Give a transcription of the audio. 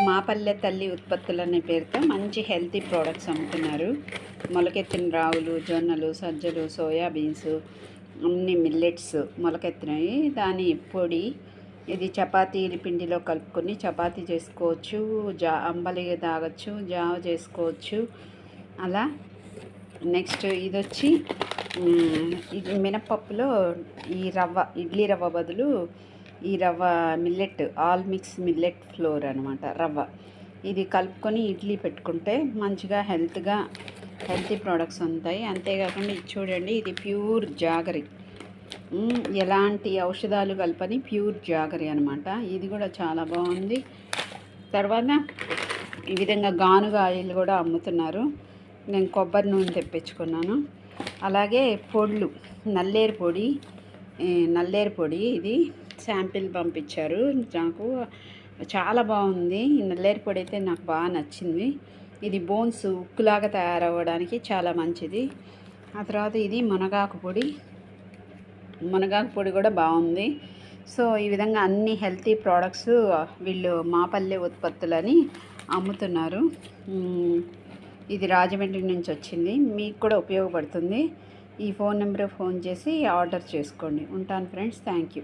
మాపల్లె తల్లి ఉత్పత్తులు అనే పేరుతో మంచి హెల్తీ ప్రోడక్ట్స్ అమ్ముతున్నారు. మొలకెత్తిన రావులు, జొన్నలు, సజ్జలు, సోయా బీన్స్, అన్ని మిల్లెట్స్ మొలకెత్తినవి. దాని పొడి ఇది చపాతీల పిండిలో కలుపుకొని చపాతీ చేసుకోవచ్చు, అంబలి తాగొచ్చు, జావ చేసుకోవచ్చు. అలా నెక్స్ట్ ఇది వచ్చి ఇది మినపప్పులో ఈ రవ్వ, ఇడ్లీ రవ్వ బదులు ఈ రవ్వ millet, all mix millet floor అనమాట రవ్వ. ఇది కలుపుకొని ఇడ్లీ పెట్టుకుంటే మంచిగా హెల్తీ ప్రోడక్ట్స్ ఉంటాయి. అంతేకాకుండా ఇది చూడండి, ఇది ప్యూర్ జాగరి, ఎలాంటి ఔషధాలు కలపని ప్యూర్ జాగరి అనమాట. ఇది కూడా చాలా బాగుంది. తర్వాత ఈ విధంగా గానుగ ఆయిల్ కూడా అమ్ముతున్నారు. నేను కొబ్బరి నూనె తెప్పించుకున్నాను. అలాగే పొడులు, నల్లేరు పొడి ఇది శాంపిల్ పంపించారు నాకు. చాలా బాగుంది. ఈ నల్లేరు పొడి అయితే నాకు బాగా నచ్చింది. ఇది బోన్స్ ఉక్కులాగా తయారవ్వడానికి చాలా మంచిది. ఆ తర్వాత ఇది మునగాకు పొడి కూడా బాగుంది. సో ఈ విధంగా అన్ని హెల్తీ ప్రోడక్ట్స్ వీళ్ళు మాపల్లె ఉత్పత్తులని అమ్ముతున్నారు. ఇది రాజమండ్రి నుంచి వచ్చింది. మీకు కూడా ఉపయోగపడుతుంది. ఈ ఫోన్ నెంబర్ ఫోన్ చేసి ఆర్డర్ చేసుకోండి. ఉంటాను ఫ్రెండ్స్. Thank you.